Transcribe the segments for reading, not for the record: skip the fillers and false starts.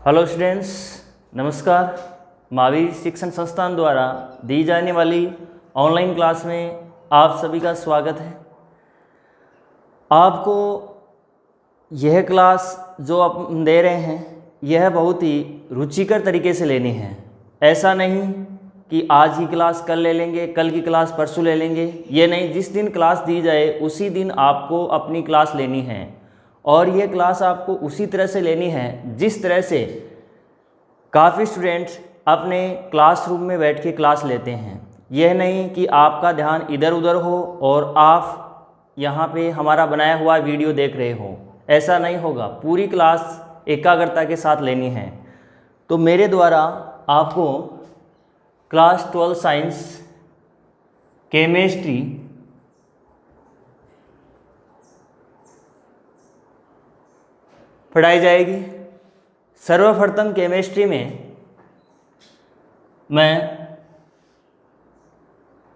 Hello students, नमस्कार। महावीर शिक्षण संस्थान द्वारा दी जाने वाली ऑनलाइन क्लास में आप सभी का स्वागत है। आपको यह क्लास जो आप दे रहे हैं यह बहुत ही रुचिकर तरीके से लेनी है। ऐसा नहीं कि आज की क्लास कल ले लेंगे, कल की क्लास परसों ले लेंगे, ये नहीं। जिस दिन क्लास दी जाए उसी दिन आपको अपनी क्लास लेनी है और ये क्लास आपको उसी तरह से लेनी है जिस तरह से काफ़ी स्टूडेंट्स अपने क्लासरूम में बैठ के क्लास लेते हैं। यह नहीं कि आपका ध्यान इधर उधर हो और आप यहाँ पे हमारा बनाया हुआ वीडियो देख रहे हो, ऐसा नहीं होगा। पूरी क्लास एकाग्रता के साथ लेनी है। तो मेरे द्वारा आपको क्लास 12 साइंस केमिस्ट्री पढ़ाई जाएगी। सर्वप्रथम केमिस्ट्री में मैं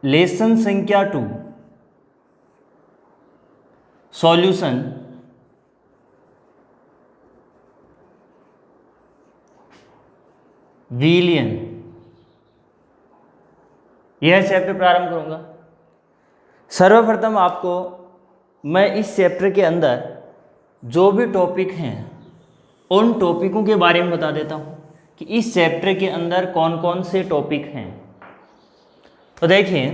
लेसन संख्या 2 सॉल्यूशन विलियन यह चैप्टर प्रारंभ करूंगा। सर्वप्रथम आपको मैं इस चैप्टर के अंदर जो भी टॉपिक हैं उन टॉपिकों के बारे में बता देता हूं कि इस चैप्टर के अंदर कौन कौन से टॉपिक हैं। तो देखिए,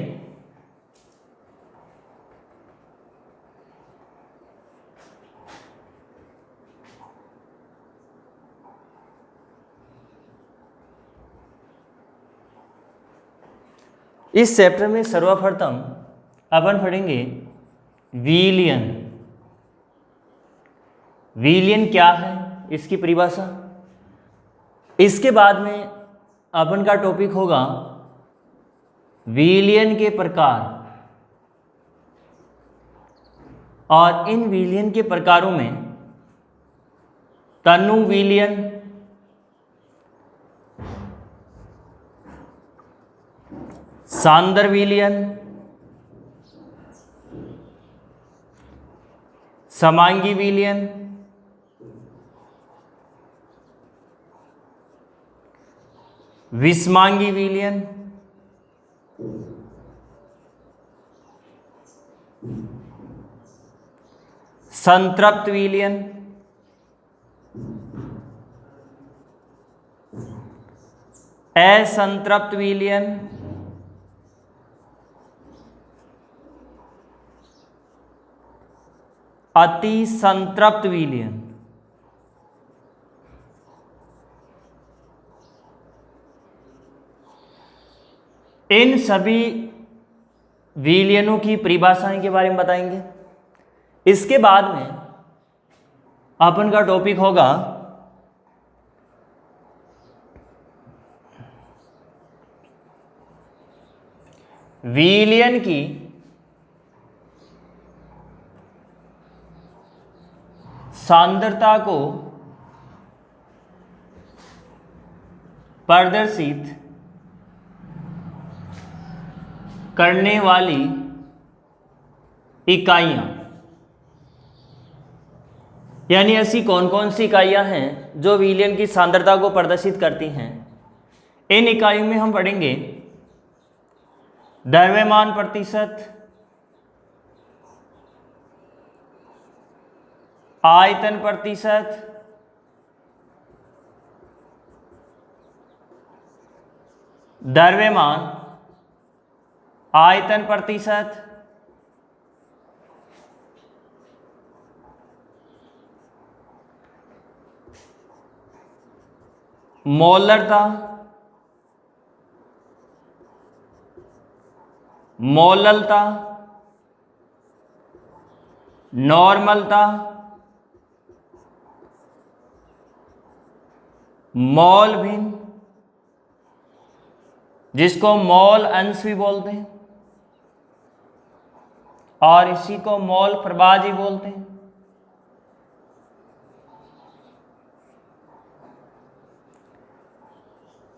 इस चैप्टर में सर्वप्रथम अपन पढ़ेंगे विलियन। विलियन क्या है, इसकी परिभाषा। इसके बाद में अपन का टॉपिक होगा विलियन के प्रकार, और इन विलियन के प्रकारों में तनु विलियन, सांद्र विलियन, समांगी विलियन, विषमांगी विलियन, संतृप्त विलियन, असंतृप्त विलियन, अति संतृप्त विलियन। इन सभी विलियनों की परिभाषाएं के बारे में बताएंगे। इसके बाद में अपन का टॉपिक होगा विलियन की सांद्रता को प्रदर्शित करने वाली इकाइयां, यानी ऐसी कौन कौन सी इकाइयां हैं जो विलियन की सांद्रता को प्रदर्शित करती हैं। इन इकाइयों में हम पढ़ेंगे द्रव्यमान प्रतिशत, आयतन प्रतिशत, द्रव्यमान, आयतन प्रतिशत, मोलरता, मोललता, नॉर्मलता, मोल भिन्न, जिसको मोल अंश भी बोलते हैं, और इसी को मोल प्रभाजी बोलते हैं।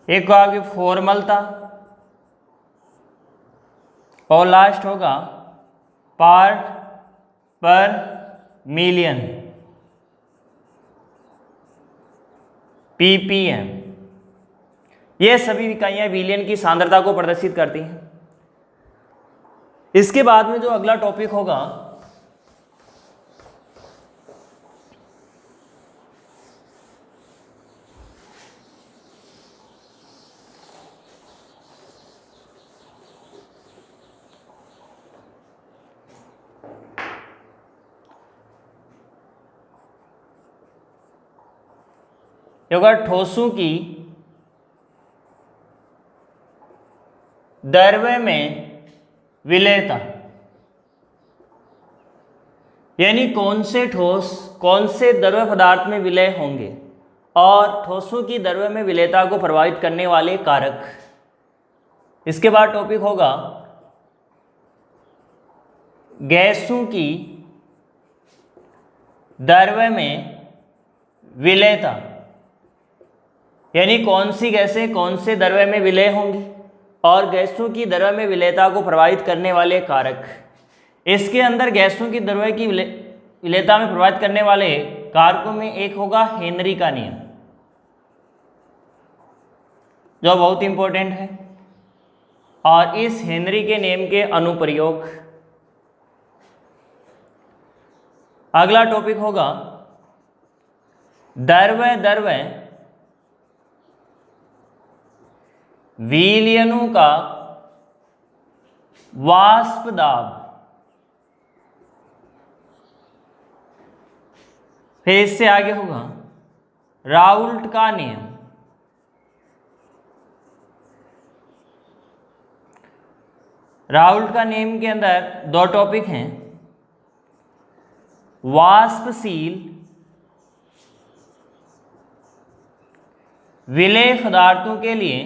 एक को आपकी फॉर्मलता, और लास्ट होगा पार्ट पर मिलियन, ppm। ये सभी इकाइयाँ विलयन की सांद्रता को प्रदर्शित करती हैं। इसके बाद में जो अगला टॉपिक होगा होगा ठोसों की द्रव्य में विलेयता, यानी कौन से ठोस कौन से द्रव्य पदार्थ में विलय होंगे और ठोसों की द्रव्य में विलेयता को प्रभावित करने वाले कारक। इसके बाद टॉपिक होगा गैसों की द्रव्य में विलेयता, यानी कौन सी गैसें कौन से द्रव्य में विलय होंगी और गैसों की द्रव्य में विलेयता को प्रभावित करने वाले कारक। इसके अंदर गैसों की द्रव्य की विलेयता में प्रभावित करने वाले कारकों में एक होगा हेनरी का नियम, जो बहुत इंपॉर्टेंट है, और इस हेनरी के नियम के अनुप्रयोग। अगला टॉपिक होगा द्रव्य विलयनों का वाष्प दाब। फिर इससे आगे होगा राउल्ट का नियम। राउल्ट का नियम के अंदर दो टॉपिक हैं, वाष्पशील विलेय पदार्थों के लिए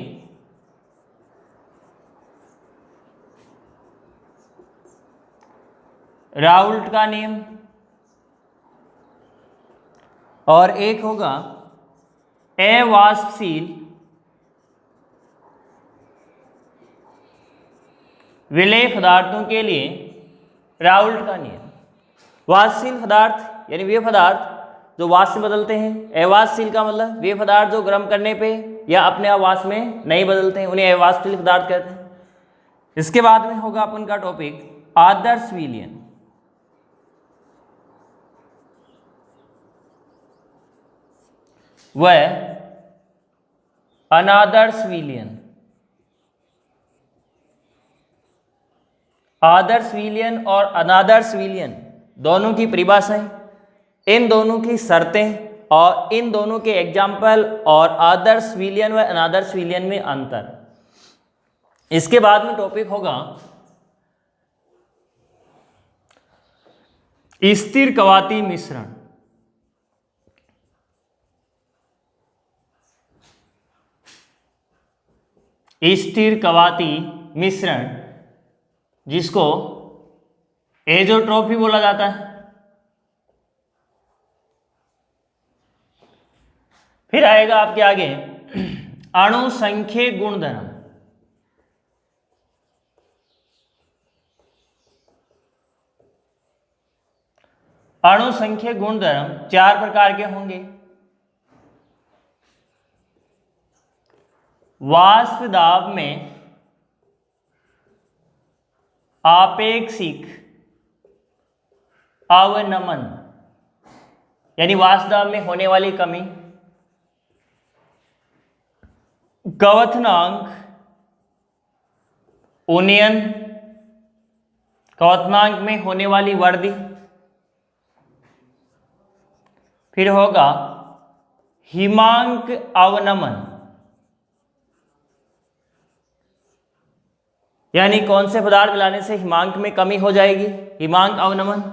राउल्ट का नियम, और एक होगा अवाष्पशील विलेय पदार्थों के लिए राउल्ट का नियम। वाष्पशील पदार्थ यानी वे पदार्थ जो वाष्प में बदलते हैं। अवाष्पशील का मतलब वे पदार्थ जो गर्म करने पे या अपने आप वाष्प में नहीं बदलते हैं, उन्हें अवाष्पशील पदार्थ कहते हैं। इसके बाद में होगा अपन का टॉपिक आदर्श विलयन। वह अनादर्श विलयन। आदर्श विलयन और अनादर्श विलयन दोनों की परिभाषाएं, इन दोनों की शर्तें और इन दोनों के एग्जाम्पल, और आदर्श विलयन व अनादर्श विलयन में अंतर। इसके बाद में टॉपिक होगा स्थिर कवाती मिश्रण। स्थिर कवाती मिश्रण, जिसको एजोट्रोफी बोला जाता है। फिर आएगा आपके आगे अणु संख्ये गुणधर्म। अणु संख्ये गुणधर्म 4 प्रकार के होंगे। वाष्प दाब में आपेक्षिक अवनमन, यानी वाष्प दाब में होने वाली कमी। क्वथनांक उन्नयन, क्वथनांक में होने वाली वृद्धि। फिर होगा हिमांक अवनमन, यानी कौन से पदार्थ मिलाने से हिमांक में कमी हो जाएगी, हिमांक अवनमन।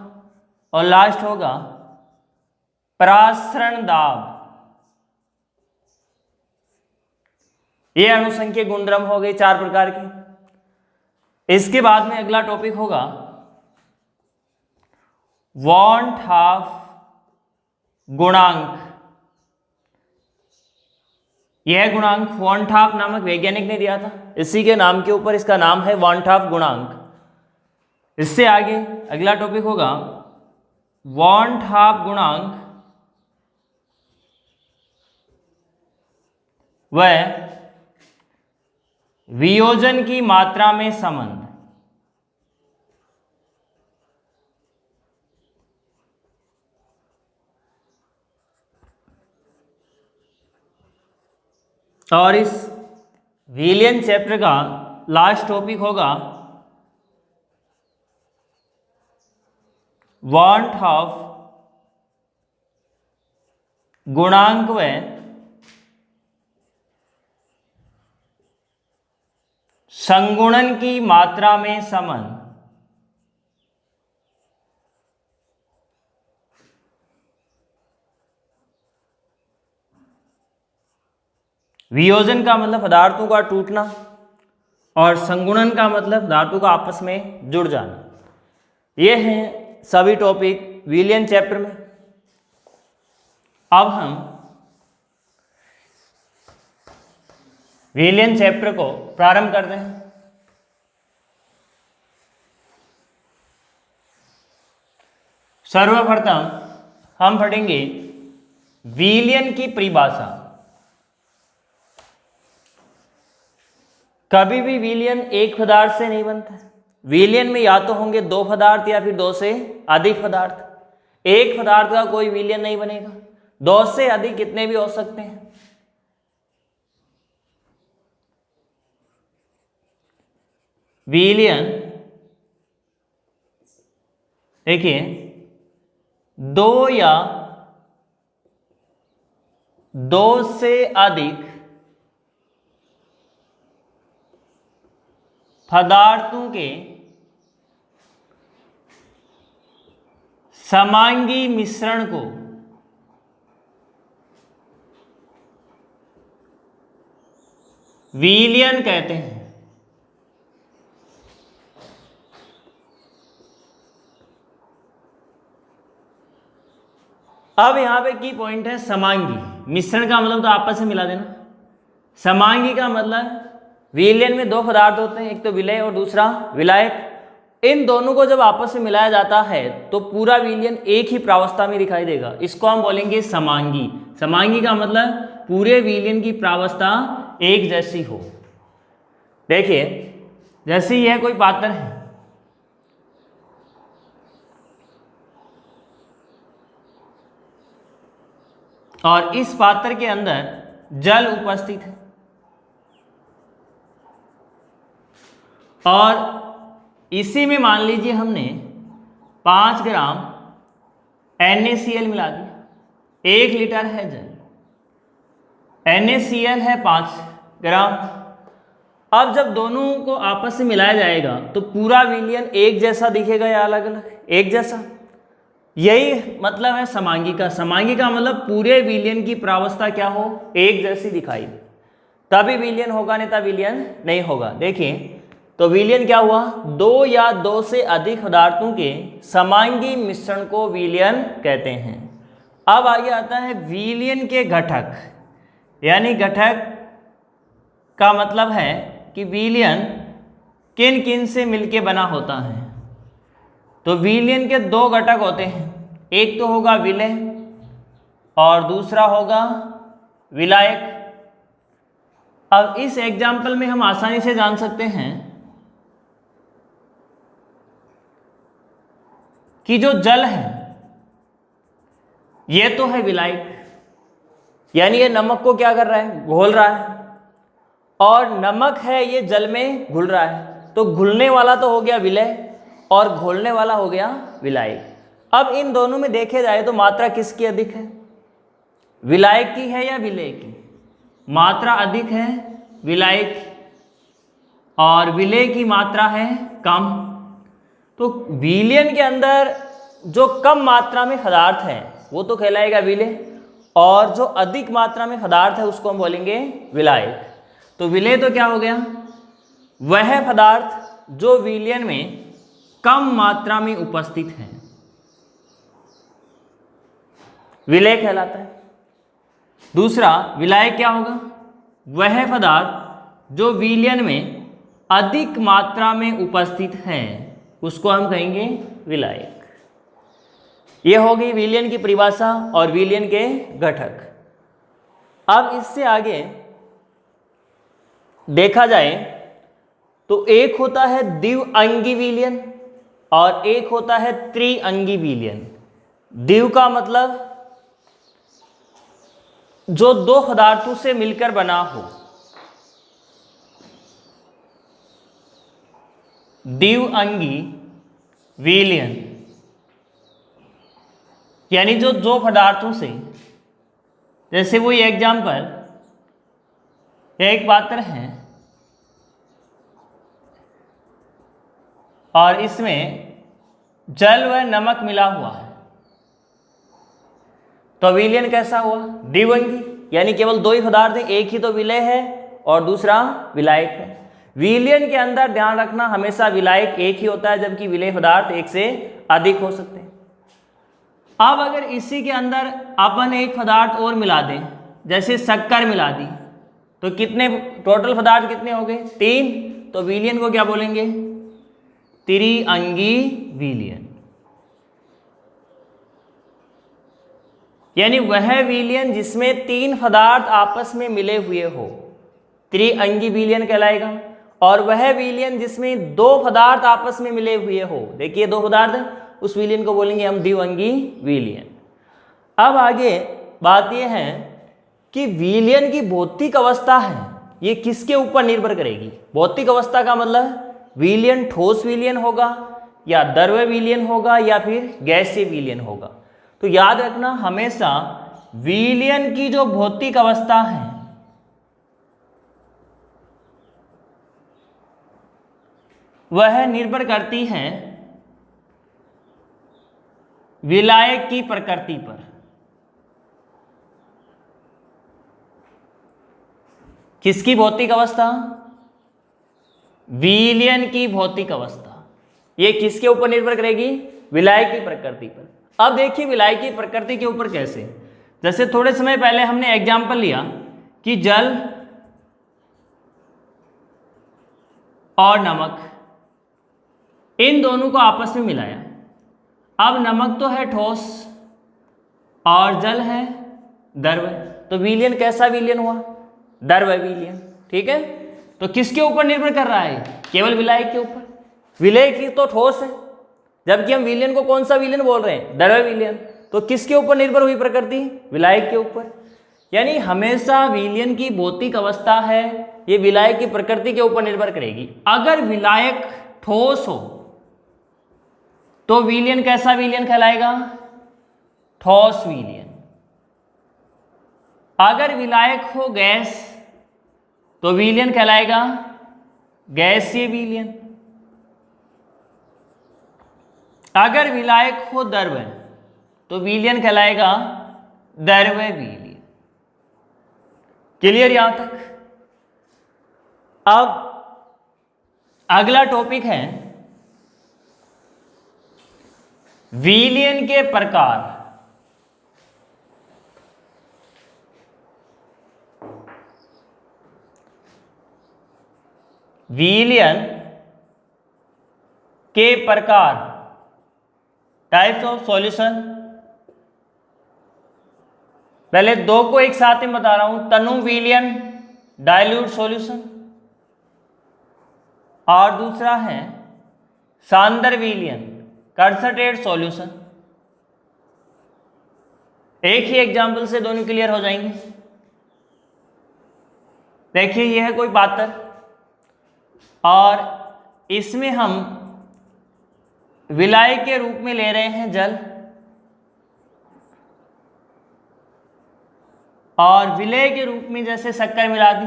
और लास्ट होगा प्रासरण दाब। ये अणुसंख्यक गुणधर्म हो गए 4 प्रकार के। इसके बाद में अगला टॉपिक होगा वॉन हाफ गुणांक। यह गुणांक वॉन हाफ नामक वैज्ञानिक ने दिया था, इसी के नाम के ऊपर इसका नाम है वॉन हाफ गुणांक। इससे आगे अगला टॉपिक होगा वॉन हाफ गुणांक वह वियोजन की मात्रा में संबंध। और इस विलियन चैप्टर का लास्ट टॉपिक होगा वांट ऑफ गुणांक व संगुणन की मात्रा में संबंध। वियोजन का मतलब पदार्थों का टूटना और संगुणन का मतलब धातु का आपस में जुड़ जाना। ये हैं सभी टॉपिक विलियन चैप्टर में। अब हम विलियन चैप्टर को प्रारंभ करते हैं। सर्वप्रथम हम पढ़ेंगे विलियन की परिभाषा। कभी भी विलियन एक पदार्थ से नहीं बनता। विलियन में या तो होंगे दो पदार्थ या फिर दो से अधिक पदार्थ। एक पदार्थ का कोई विलियन नहीं बनेगा। दो से अधिक कितने भी हो सकते हैं। विलियन देखिए दो या दो से अधिक पदार्थों के समांगी मिश्रण को विलियन कहते हैं। अब यहां पे की पॉइंट है समांगी। मिश्रण का मतलब तो आपस में मिला देना। समांगी का मतलब विलियन में दो पदार्थ होते हैं, एक तो विलय और दूसरा विलायक। इन दोनों को जब आपस में मिलाया जाता है तो पूरा विलियन एक ही प्रावस्था में दिखाई देगा। इसको हम बोलेंगे समांगी। समांगी का मतलब पूरे विलियन की प्रावस्था एक जैसी हो। देखिए जैसे यह कोई पात्र है, और इस पात्र के अंदर जल उपस्थित है, और इसी में मान लीजिए हमने 5 ग्राम NaCl मिला दिया। 1 लीटर है जल, NaCl है 5 ग्राम। अब जब दोनों को आपस में मिलाया जाएगा तो पूरा विलियन एक जैसा दिखेगा या अलग अलग? एक जैसा। यही मतलब है समांगी का। समांगी का मतलब पूरे विलियन की प्रावस्था क्या हो? एक जैसी दिखाई दे, तभी विलियन होगा, नहीं तब विलियन नहीं होगा। देखिए तो विलियन क्या हुआ? दो या दो से अधिक पदार्थों के समांगी मिश्रण को विलियन कहते हैं। अब आगे आता है विलियन के घटक। यानी घटक का मतलब है कि विलियन किन किन से मिलके बना होता है। तो विलियन के दो घटक होते हैं, एक तो होगा विलय और दूसरा होगा विलायक। अब इस एग्जाम्पल में हम आसानी से जान सकते हैं कि जो जल है ये तो है विलायक, यानी ये नमक को क्या कर रहा है? घोल रहा है, और नमक है ये जल में घुल रहा है। तो घुलने वाला तो हो गया विलय और घोलने वाला हो गया विलायक। अब इन दोनों में देखे जाए तो मात्रा किसकी अधिक है? विलायक की है या विलय की? मात्रा अधिक है विलायक की, और विलय की मात्रा है कम। तो विलियन के अंदर जो कम मात्रा में पदार्थ है वो तो कहलाएगा विलय, और जो अधिक मात्रा में पदार्थ है उसको हम बोलेंगे विलायक। तो विलय तो क्या हो गया? वह पदार्थ जो विलियन में कम मात्रा में उपस्थित है, विलय कहलाता है। दूसरा विलायक क्या होगा? वह पदार्थ जो विलियन में अधिक मात्रा में उपस्थित है उसको हम कहेंगे विलायक। यह होगी विलियन की परिभाषा और विलियन के घटक। अब इससे आगे देखा जाए तो एक होता है द्विअंगी विलयन और एक होता है त्रिअंगी विलयन। द्विव का मतलब जो दो पदार्थों से मिलकर बना हो, द्विअंगी विलयन यानी जो दो पदार्थों से, जैसे वही एग्जाम्पल, एक पात्र है और इसमें जल व नमक मिला हुआ है, तो विलयन कैसा हुआ? द्विअंगी, यानी केवल दो ही पदार्थ हैं, एक ही तो विलय है और दूसरा विलायक है। विलयन के अंदर ध्यान रखना हमेशा विलायक एक ही होता है, जबकि विलय पदार्थ एक से अधिक हो सकते हैं। अब अगर इसी के अंदर अपन एक पदार्थ और मिला दें, जैसे शक्कर मिला दी, तो कितने टोटल पदार्थ कितने हो गए? 3। तो विलयन को क्या बोलेंगे? त्रिअंगी विलयन, यानी वह विलयन जिसमें 3 पदार्थ आपस में मिले हुए हो, त्रिअंगी विलयन कहलाएगा। और वह विलयन जिसमें 2 पदार्थ आपस में मिले हुए हो, देखिए 2 पदार्थ, उस विलयन को बोलेंगे हम द्विअंगी विलयन। अब आगे बात यह है कि विलयन की भौतिक अवस्था है, ये किसके ऊपर निर्भर करेगी? भौतिक अवस्था का मतलब विलयन ठोस विलयन होगा या द्रव्य विलयन होगा या फिर गैसीय विलयन होगा। तो याद रखना हमेशा विलयन की जो भौतिक अवस्था है वह निर्भर करती है विलायक की प्रकृति पर। किसकी भौतिक अवस्था? विलयन की भौतिक अवस्था। ये किसके ऊपर निर्भर करेगी? विलायक की प्रकृति पर। अब देखिए विलायक की प्रकृति के ऊपर कैसे। जैसे थोड़े समय पहले हमने एग्जाम्पल लिया कि जल और नमक, इन दोनों को आपस में मिलाया। अब नमक तो है ठोस और जल है द्रव्य, तो विलयन कैसा विलयन हुआ? द्रव्य विलयन। ठीक है, तो किसके ऊपर निर्भर कर रहा है? केवल विलायक के ऊपर। विलय की तो ठोस है, जबकि हम विलयन को कौन सा विलयन बोल रहे हैं? द्रव्य विलयन। तो किसके ऊपर निर्भर हुई प्रकृति? विलायक के ऊपर। यानी हमेशा विलयन की भौतिक अवस्था है, ये विलायक की प्रकृति के ऊपर निर्भर करेगी। अगर विलायक ठोस हो तो विलयन कैसा विलयन कहलाएगा? ठोस विलयन। अगर विलायक हो गैस तो विलयन कहलाएगा गैसीय विलयन। अगर विलायक हो द्रव्य तो विलयन कहलाएगा द्रव्य विलयन। क्लियर यहां तक? अब अगला टॉपिक है विलयन के प्रकार। विलयन के प्रकार, टाइप्स ऑफ सॉल्यूशन। पहले 2 को एक साथ में बता रहा हूं, तनु विलयन डाइल्यूट सॉल्यूशन, और दूसरा है सांद्र विलयन कंसंट्रेट सॉल्यूशन। एक ही एग्जाम्पल से दोनों क्लियर हो जाएंगे। देखिए यह है कोई पात्र और इसमें हम विलायक के रूप में ले रहे हैं जल, और विलय के रूप में जैसे शक्कर मिला दी।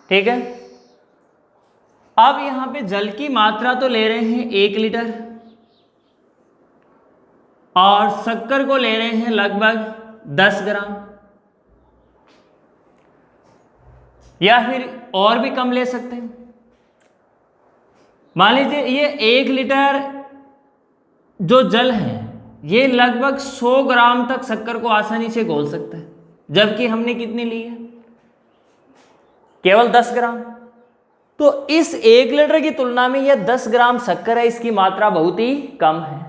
ठीक है, अब यहां पे जल की मात्रा तो ले रहे हैं 1 लीटर और शक्कर को ले रहे हैं लगभग 10 ग्राम, या फिर और भी कम ले सकते हैं। मान लीजिए ये 1 लीटर जो जल है ये लगभग 100 ग्राम तक शक्कर को आसानी से घोल सकता है, जबकि हमने कितनी ली है? केवल 10 ग्राम। तो इस 1 लीटर की तुलना में यह 10 ग्राम शक्कर है, इसकी मात्रा बहुत ही कम है।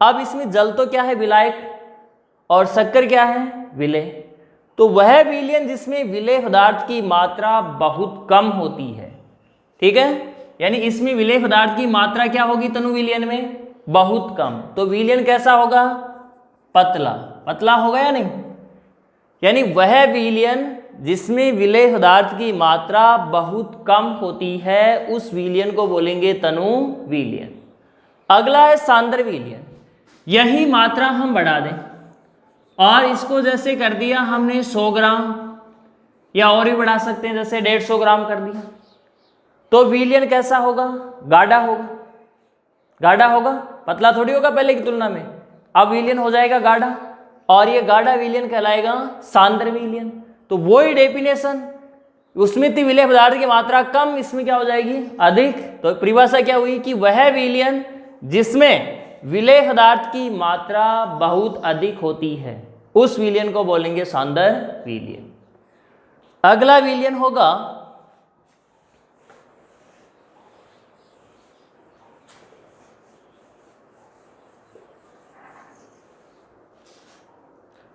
अब इसमें जल तो क्या है? विलायक, और शक्कर क्या है? विलय। तो वह विलयन जिसमें विलेय पदार्थ की मात्रा बहुत कम होती है, ठीक है, यानी इसमें विलेय पदार्थ की मात्रा क्या होगी तनु विलयन में, बहुत कम। तो विलयन कैसा होगा, पतला, पतला होगा या नहीं, यानी वह विलयन जिसमें विलेय पदार्थ की मात्रा बहुत कम होती है उस विलयन को बोलेंगे तनु विलयन। अगला है सांद्र विलयन। यही मात्रा हम बढ़ा दें और इसको जैसे कर दिया हमने 100 ग्राम, या और भी बढ़ा सकते हैं, जैसे 150 ग्राम कर दिया, तो विलयन कैसा होगा, गाढ़ा होगा। गाढ़ा होगा, पतला थोड़ी होगा पहले की तुलना में, अब विलयन हो जाएगा गाढ़ा, और ये गाढ़ा विलयन कहलाएगा सांद्र विलयन। तो वही डेफिनेशन, उसमें थी विलेय पदार्थ की मात्रा कम, इसमें क्या हो जाएगी, अधिक। तो परिभाषा क्या हुई कि वह विलयन जिसमें विलेय पदार्थ की मात्रा बहुत अधिक होती है उस विलयन को बोलेंगे सांद्र विलयन। अगला विलयन होगा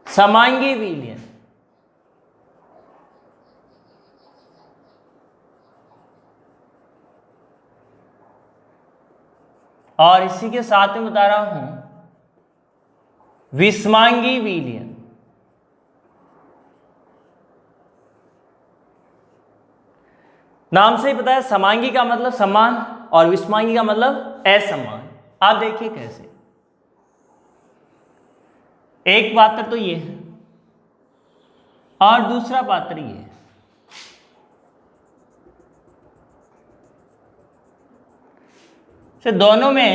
समांगी विलयन। और इसी के साथ में बता रहा हूं विषमांगी विलयन। नाम से ही पता है, समांगी का मतलब समान और विषमांगी का मतलब असमान। आप देखिए कैसे, एक पात्र तो ये है और दूसरा पात्र ये है, तो दोनों में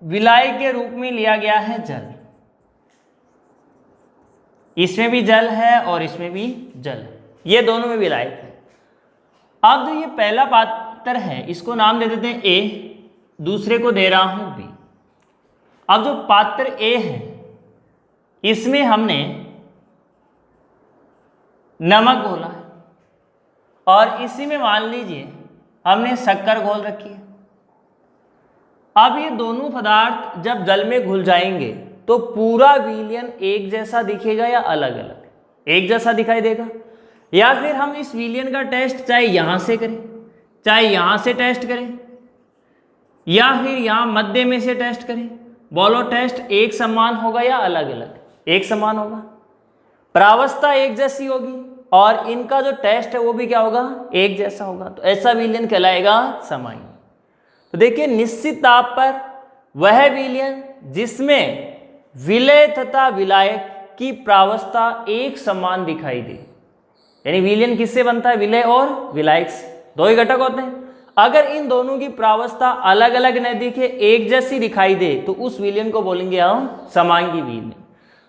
विलायक के रूप में लिया गया है जल। इसमें भी जल है और इसमें भी जल है, ये दोनों में विलायक है। अब जो ये पहला पात्र है इसको नाम दे देते हैं ए, दूसरे को दे रहा हूं बी। अब जो पात्र ए है इसमें हमने नमक घोला है और इसी में मान लीजिए हमने शक्कर घोल रखी है। अब ये दोनों पदार्थ जब जल में घुल जाएंगे तो पूरा विलयन एक जैसा दिखेगा या अलग अलग, एक जैसा दिखाई देगा। या फिर हम इस विलयन का टेस्ट चाहे यहां से करें, चाहे यहां से टेस्ट करें, या फिर यहां मध्य में से टेस्ट करें, बोलो टेस्ट एक समान होगा या अलग अलग, एक समान होगा। प्रावस्था एक जैसी होगी और इनका जो टेस्ट है वो भी क्या होगा, एक जैसा होगा। तो ऐसा विलयन कहलाएगा समांगी। तो देखिए, निश्चित ताप पर वह विलयन जिसमें विलेय तथा विलायक की प्रावस्था एक समान दिखाई दे, यानी विलयन किससे बनता है, विलेय और विलायक से, दो ही घटक होते हैं। अगर इन दोनों की प्रावस्था अलग अलग न दिखे, एक जैसी दिखाई दे, तो उस विलयन को बोलेंगे हम समांगी विलयन।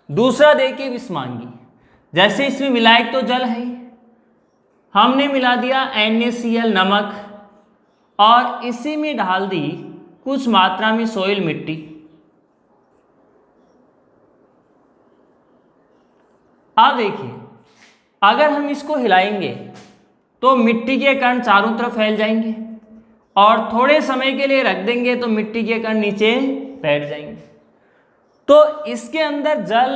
दूसरा देखिए विषमांगी। जैसे इसमें विलायक तो जल है, हमने मिला दिया NaCl नमक और इसी में डाल दी कुछ मात्रा में सोइल मिट्टी। अब देखिए, अगर हम इसको हिलाएंगे तो मिट्टी के कण चारों तरफ फैल जाएंगे और थोड़े समय के लिए रख देंगे तो मिट्टी के कण नीचे बैठ जाएंगे। तो इसके अंदर जल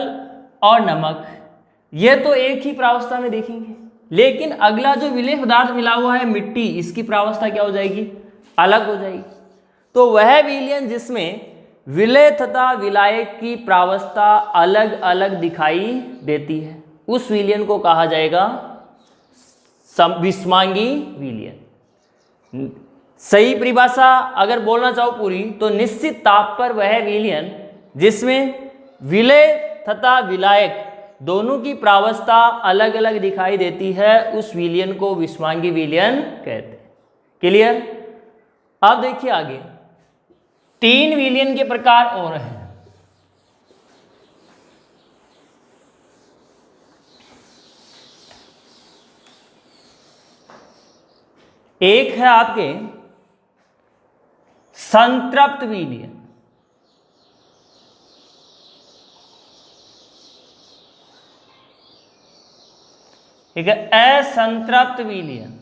और नमक ये तो एक ही प्रावस्था में देखेंगे, लेकिन अगला जो विलेय पदार्थ मिला हुआ है मिट्टी, इसकी प्रावस्था क्या हो जाएगी, अलग हो जाएगी। तो वह विलयन जिसमें विलेय तथा विलायक की प्रावस्था अलग अलग दिखाई देती है उस विलयन को कहा जाएगा विषमांगी विलयन। सही परिभाषा अगर बोलना चाहो पूरी, तो निश्चित ताप पर वह विलयन जिसमें विलेय तथा विलायक दोनों की प्रावस्था अलग अलग दिखाई देती है उस विलयन को विषमांगी विलयन कहते हैं। क्लियर? अब देखिए आगे, तीन विलयन के प्रकार और हैं। एक है आपके संतृप्त विलयन, ठीक है, असंतृप्त विलयन,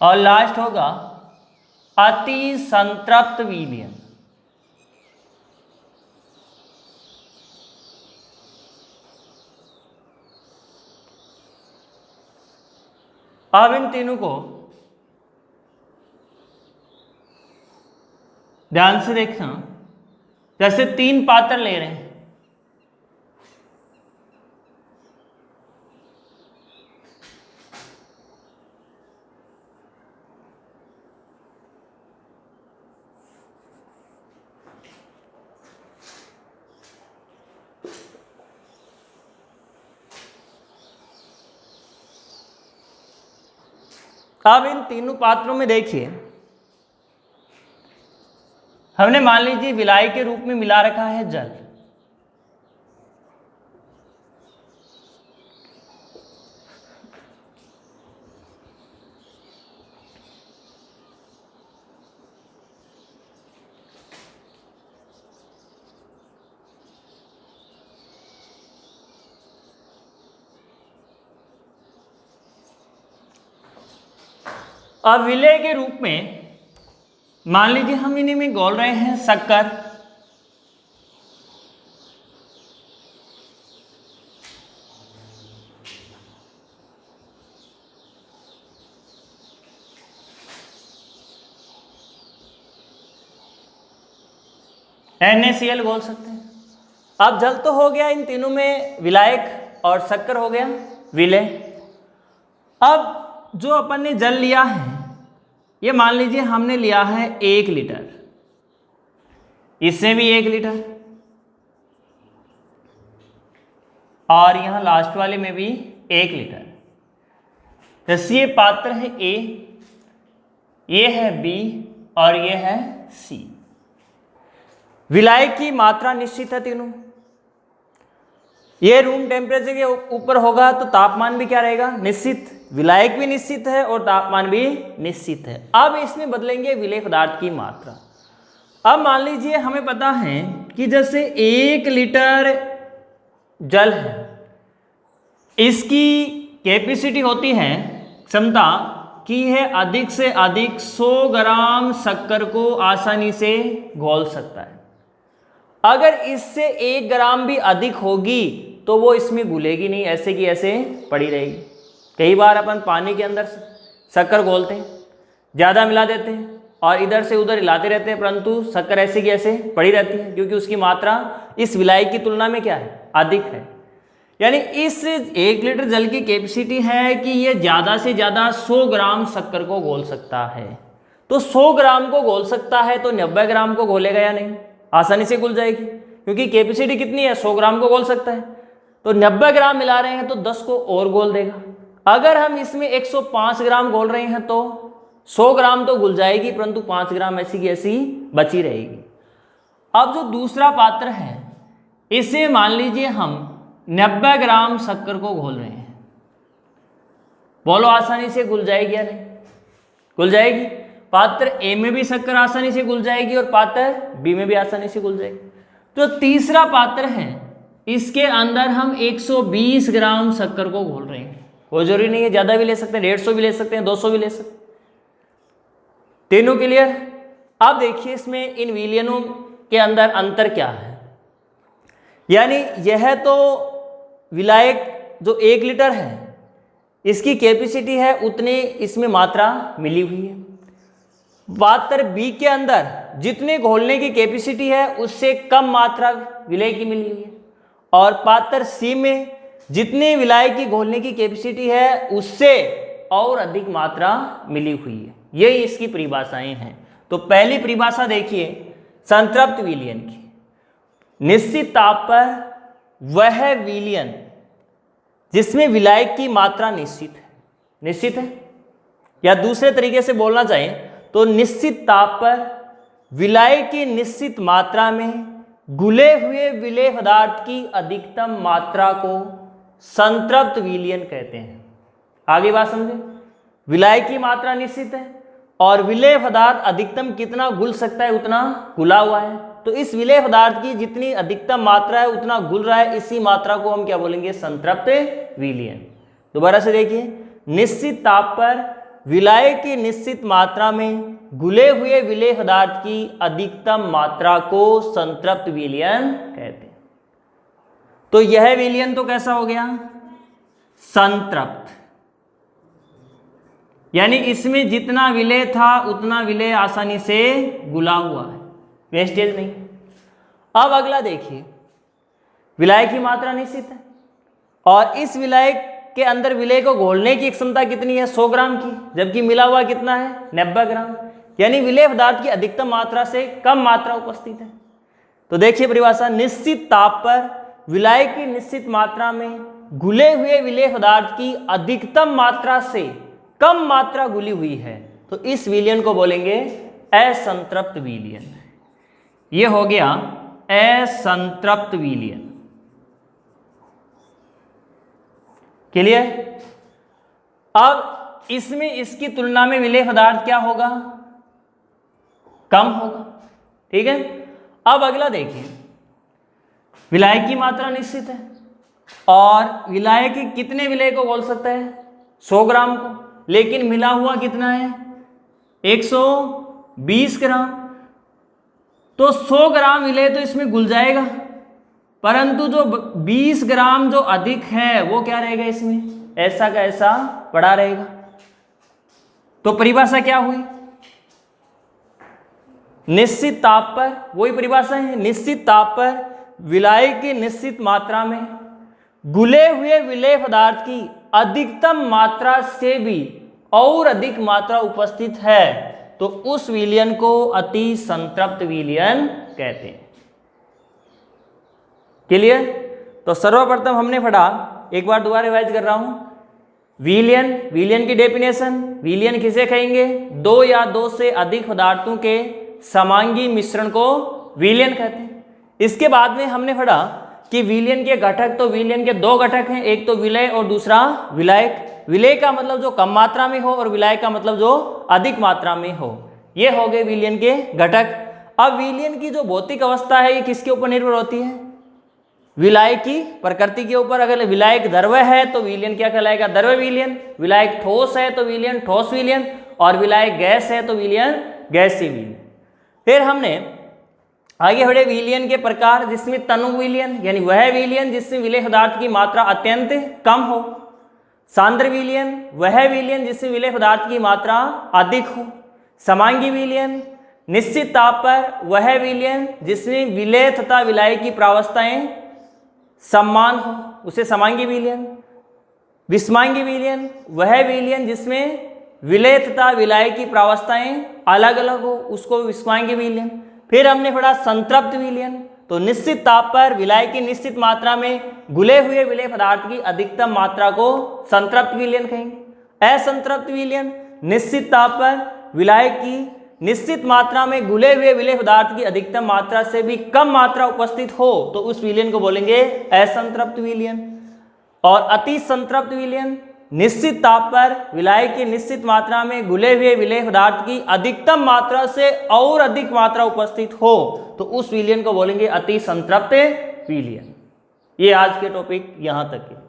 और लास्ट होगा अति संतृप्त विलयन। अब इन तीनों को ध्यान से देखना, जैसे 3 पात्र ले रहे हैं, अब इन तीनों पात्रों में देखिए, हमने मान लीजिए विलायक के रूप में मिला रखा है जल। अब विलय के रूप में मान लीजिए हम इन्हीं में घोल रहे हैं शक्कर। NaCl घोल सकते हैं। अब जल तो हो गया, इन तीनों में विलायक और शक्कर हो गया विलय। अब जो अपन ने जल लिया है, ये मान लीजिए हमने लिया है 1 लीटर, इससे भी 1 लीटर, और यहां लास्ट वाले में भी 1 लीटर। जैसे ये पात्र है A, ये है B और ये है C। विलायक की मात्रा निश्चित है तीनों। ये रूम टेम्परेचर के ऊपर होगा तो तापमान भी क्या रहेगा, निश्चित। विलायक भी निश्चित है और तापमान भी निश्चित है। अब इसमें बदलेंगे विलेय पदार्थ की मात्रा। अब मान लीजिए हमें पता है कि जैसे 1 लीटर जल है, इसकी कैपेसिटी होती है, क्षमता कि यह अधिक से अधिक 100 ग्राम शक्कर को आसानी से घोल सकता है। अगर इससे 1 ग्राम भी अधिक होगी तो वो इसमें घुलेगी नहीं, ऐसे की ऐसे पड़ी रहेगी। कई बार अपन पानी के अंदर शक्कर घोलते हैं, ज़्यादा मिला देते हैं और इधर से उधर हिलाते रहते हैं, परंतु शक्कर ऐसे की ऐसे पड़ी रहती है, क्योंकि उसकी मात्रा इस विलायक की तुलना में क्या है, अधिक है। यानी इस 1 लीटर जल की कैपेसिटी है कि ये ज़्यादा से ज़्यादा 100 ग्राम शक्कर को घोल सकता है। तो 100 ग्राम को घोल सकता है तो 90 ग्राम को घोलेगा या नहीं, आसानी से घुल जाएगी, क्योंकि कैपेसिटी कितनी है, 100 ग्राम को घोल सकता है। तो 90 ग्राम मिला रहे हैं तो 10 को और घोल देगा। अगर हम इसमें 105 ग्राम घोल रहे हैं तो 100 ग्राम तो घुल जाएगी, परंतु 5 ग्राम ऐसी की ऐसी बची रहेगी। अब जो दूसरा पात्र है, इसे मान लीजिए हम 90 ग्राम शक्कर को घोल रहे हैं, बोलो आसानी से घुल जाएगी या नहीं, घुल जाएगी। पात्र ए में भी शक्कर आसानी से घुल जाएगी और पात्र बी में भी आसानी से घुल जाएगी। तो तीसरा पात्र है, इसके अंदर हम 120 ग्राम शक्कर को घोल रहे हैं। कोई जरूरी नहीं है, ज़्यादा भी ले सकते हैं, 150 भी ले सकते हैं, 200 भी ले सकते हैं। तीनों क्लियर? अब देखिए इसमें इन विलयनों के अंदर अंतर क्या है। यानी यह तो विलायक जो 1 लीटर है, इसकी कैपेसिटी है उतनी इसमें मात्रा मिली हुई है। पात्र बी के अंदर जितने घोलने की कैपेसिटी है उससे कम मात्रा विलय की मिली हुई है, और पात्र सी में जितने विलायक की घोलने की कैपेसिटी है उससे और अधिक मात्रा मिली हुई है। यही इसकी परिभाषाएं हैं। तो पहली परिभाषा देखिए संतृप्त विलयन की। निश्चित ताप पर वह विलयन जिसमें विलायक की मात्रा निश्चित है, निश्चित है, या दूसरे तरीके से बोलना चाहें तो निश्चित ताप पर विलायक की निश्चित मात्रा में घुले हुए विलेय पदार्थ की अधिकतम मात्रा को संतृप्त विलयन कहते हैं। आगे बात समझे, विलायक की मात्रा निश्चित है और विलेय पदार्थ अधिकतम कितना घुल सकता है उतना घुला हुआ है। तो इस विलेय पदार्थ की जितनी अधिकतम मात्रा है उतना घुल रहा है, इसी मात्रा को हम क्या बोलेंगे, संतृप्त विलयन। दोबारा से देखिए, निश्चित ताप पर विलायक की निश्चित मात्रा में घुले हुए विलेय पदार्थ की अधिकतम मात्रा को संतृप्त विलयन कहते हैं। तो यह विलयन तो कैसा हो गया, संतृप्त। यानी इसमें जितना विलेय था उतना विलेय आसानी से घुला हुआ है, वेस्टेज नहीं। अब अगला देखिए, विलायक की मात्रा निश्चित है और इस विलायक के अंदर विलेय को घोलने की क्षमता कितनी है, 100 ग्राम की, जबकि मिला हुआ कितना है, 90 ग्राम। यानी विलेय पदार्थ की अधिकतम मात्रा से कम मात्रा उपस्थित है। तो देखिए परिभाषा, निश्चित ताप पर विलायक की निश्चित मात्रा में घुले हुए विलेय पदार्थ की अधिकतम मात्रा से कम मात्रा घुली हुई है, तो इस विलयन को बोलेंगे असंतृप्त विलयन। ये हो गया असंतृप्त विलयन। क्लियर? अब इसमें इसकी तुलना में विलेय पदार्थ क्या होगा, कम होगा। ठीक है। अब अगला देखिए, विलायक की मात्रा निश्चित है और विलायक कितने विलेय को घोल सकता है, 100 ग्राम को, लेकिन मिला हुआ कितना है, 120 ग्राम। तो 100 ग्राम विलेय तो इसमें घुल जाएगा, परंतु जो 20 ग्राम जो अधिक है वो क्या रहेगा, इसमें ऐसा का ऐसा पड़ा रहेगा। तो परिभाषा क्या हुई, निश्चित ताप पर, वही परिभाषा है, निश्चित ताप पर विलायक की निश्चित मात्रा में घुले हुए विलेय पदार्थ की अधिकतम मात्रा से भी और अधिक मात्रा उपस्थित है, तो उस विलयन को अति संतृप्त विलयन कहते हैं। क्लियर? तो सर्वप्रथम हमने पढ़ा, एक बार दोबारा रिवाइज कर रहा हूं, विलयन, विलयन की डेफिनेशन, विलयन किसे कहेंगे, दो या दो से अधिक पदार्थों के समांगी मिश्रण को विलयन कहते हैं। इसके बाद में हमने पढ़ा कि विलयन के घटक, तो विलयन के दो घटक हैं, एक तो विलेय और दूसरा विलायक। विलेय का मतलब जो कम मात्रा में हो और विलायक का मतलब जो अधिक मात्रा में हो। ये हो गए विलयन के घटक। अब विलयन की जो भौतिक अवस्था है ये किसके ऊपर निर्भर होती है, विलायक की प्रकृति के ऊपर। अगर विलायक द्रव है तो विलयन क्या कहलाएगा, द्रव विलयन। विलायक ठोस है तो विलयन ठोस विलयन, और विलायक गैस है तो विलयन गैसीय विलयन। फिर हमने आगे बढ़े विलयन के प्रकार, जिसमें तनु विलयन यानी वह विलयन जिसमें विलेय पदार्थ की मात्रा अत्यंत कम हो, सांद्र विलयन वह विलयन जिसमें विलेय पदार्थ की मात्रा अधिक हो, समांगी विलयन निश्चित ताप पर वह विलयन जिसमें विलेय तथा विलायक की प्रावस्थाएं समान हो, उसे समांगी विलयन। विषमांगी विलयन वह विलयन जिसमें विलेय तथा विलायक की प्रावस्थाएं अलग अलग हो, उसको विषमांगी विलयन। फिर हमने पढ़ा संतृप्त विलयन, तो निश्चित ताप पर विलायक की निश्चित मात्रा में घुले हुए विलेय पदार्थ की अधिकतम मात्रा को संतृप्त विलयन कहेंगे। असंतृप्त विलयन, निश्चित ताप पर विलायक की निश्चित मात्रा में घुले हुए विलेय पदार्थ की अधिकतम मात्रा से भी कम मात्रा उपस्थित हो, तो उस विलयन को बोलेंगे असंतृप्त विलयन। और अति संतृप्त विलयन, निश्चित ताप पर विलायक की निश्चित मात्रा में घुले हुए विलेय पदार्थ की अधिकतम मात्रा से और अधिक मात्रा उपस्थित हो, तो उस विलयन को बोलेंगे अति संतृप्त विलयन। ये आज के टॉपिक यहां तक है।